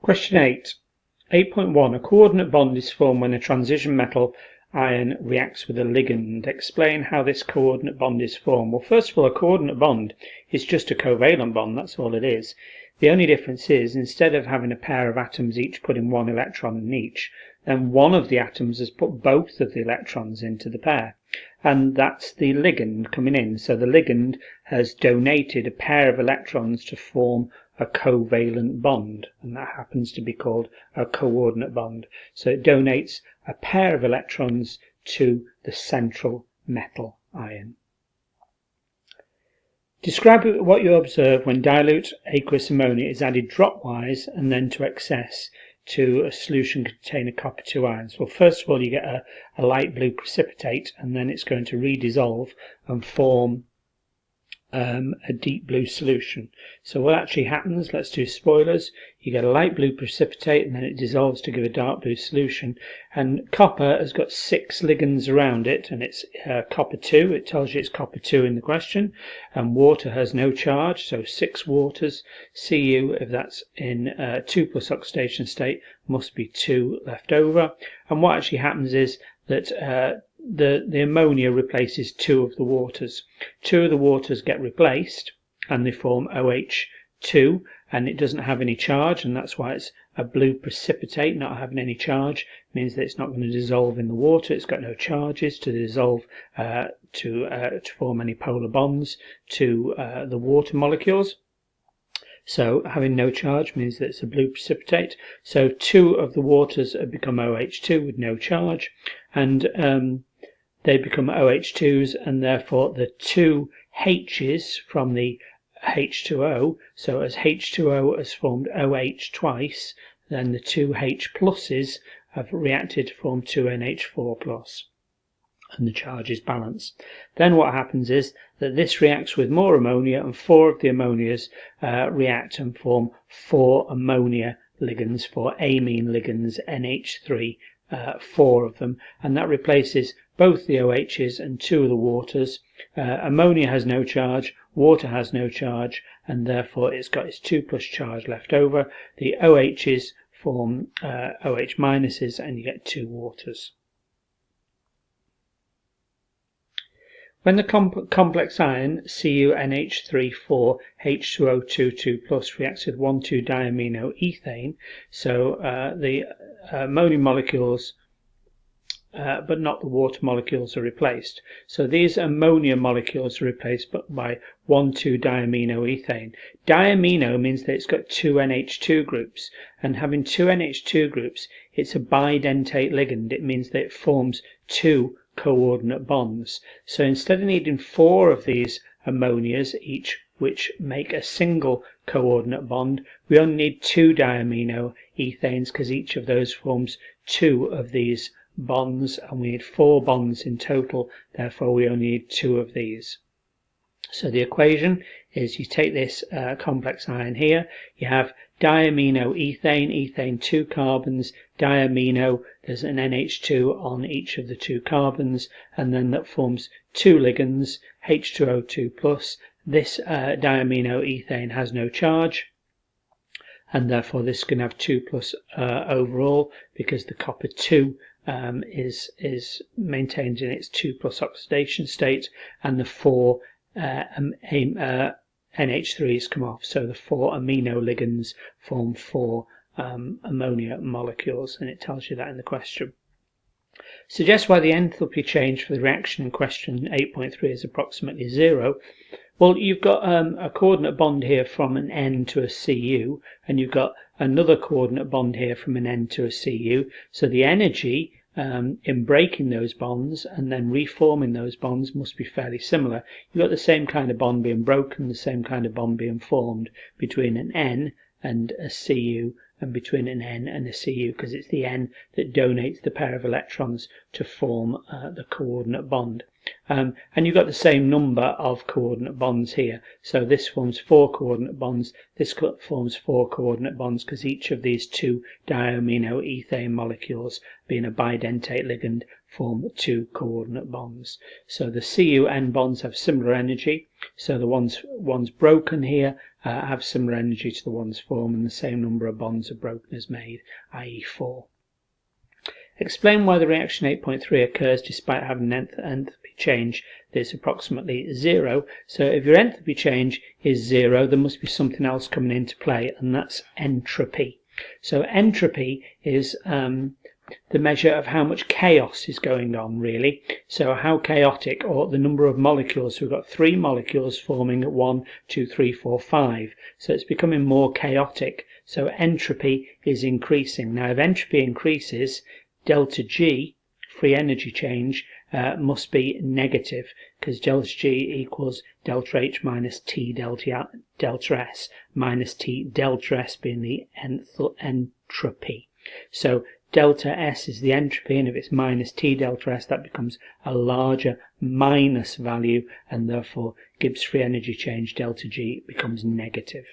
Question 8. 8.1. A coordinate bond is formed when a transition metal ion reacts with a ligand. Explain how this coordinate bond is formed. Well, first of all, a coordinate bond is just a covalent bond, that's all it is. The only difference is, instead of having a pair of atoms each putting one electron in each, then one of the atoms has put both of the electrons into the pair, and that's the ligand coming in. So the ligand has donated a pair of electrons to form a covalent bond, and that happens to be called a coordinate bond. So it donates a pair of electrons to the central metal ion. Describe what you observe when dilute aqueous ammonia is added dropwise and then to excess to a solution containing copper 2 ions. Well, first of all, you get a light blue precipitate, and then it's going to redissolve and form a deep blue solution. So what actually happens, let's do spoilers, you get a light blue precipitate and then it dissolves to give a dark blue solution, and copper has got 6 ligands around it, and it's copper 2, it tells you it's copper 2 in the question, and water has no charge, so 6 waters. Cu, if that's in 2 plus oxidation state, must be 2 left over, and what actually happens is that the ammonia replaces 2 of the waters. 2 of the waters get replaced and they form OH2, and it doesn't have any charge, and that's why it's a blue precipitate. Not having any charge means that it's not going to dissolve in the water. It's got no charges to dissolve to form any polar bonds to the water molecules. So having no charge means that it's a blue precipitate. So 2 of the waters have become OH2 with no charge, and they become OH2s, and therefore the 2 H's from the H2O, so as H2O has formed OH twice, then the 2 H pluses have reacted to form 2 NH4 plus, and the charge is balanced. Then what happens is that this reacts with more ammonia, and 4 of the ammonias react and form 4 ammonia ligands, 4 amine ligands, NH3, 4 of them, and that replaces both the OHs and 2 of the waters. Ammonia has no charge, water has no charge, and therefore it's got its 2 plus charge left over. The OHs form OH minuses, and you get 2 waters. When the complex ion CuNH3,4 H2O2 plus reacts with 1,2-diaminoethane, so the ammonia molecules but not the water molecules are replaced. So these ammonia molecules are replaced by 1,2-diaminoethane. Diamino means that it's got 2 NH2 groups, and having 2 NH2 groups, it's a bidentate ligand. It means that it forms 2 coordinate bonds. So instead of needing 4 of these ammonias each, which make a single coordinate bond, we only need 2 diaminoethanes, because each of those forms 2 of these bonds, and we need 4 bonds in total, therefore we only need 2 of these. So the equation is, you take this complex ion here, you have diaminoethane, ethane 2 carbons, diamino, there's an NH2 on each of the 2 carbons, and then that forms 2 ligands, H2O2 plus. This diaminoethane has no charge, and therefore this can have 2 plus overall, because the copper 2 is maintained in its 2 plus oxidation state, and the 4 NH3s come off, so the 4 amino ligands form 4 ammonia molecules, and it tells you that in the question. Suggest why the enthalpy change for the reaction in question 8.3 is approximately 0. Well, you've got a coordinate bond here from an N to a Cu, and you've got another coordinate bond here from an N to a Cu, so the energy in breaking those bonds and then reforming those bonds must be fairly similar. You've got the same kind of bond being broken, the same kind of bond being formed between an N and a Cu, and between an N and a Cu, because it's the N that donates the pair of electrons to form the coordinate bond. And you've got the same number of coordinate bonds here, so this forms 4 coordinate bonds, this forms 4 coordinate bonds, because each of these 2 diaminoethane molecules, being a bidentate ligand, form 2 coordinate bonds. So the Cu-N bonds have similar energy, So the ones broken here have similar energy to the ones formed, and the same number of bonds are broken as made, i.e. 4. Explain why the reaction 8.3 occurs despite having an enthalpy change that's approximately 0. So if your enthalpy change is 0, there must be something else coming into play, and that's entropy. So entropy is the measure of how much chaos is going on, really. So how chaotic, or the number of molecules. So we've got 3 molecules forming 1, 2, 3, 4, 5. So it's becoming more chaotic. So entropy is increasing. Now if entropy increases, delta G, free energy change, must be negative, because delta G equals delta H minus T delta S, minus T delta S being the entropy. So delta S is the entropy, and if it's minus T delta S, that becomes a larger minus value, and therefore Gibbs free energy change delta G becomes negative.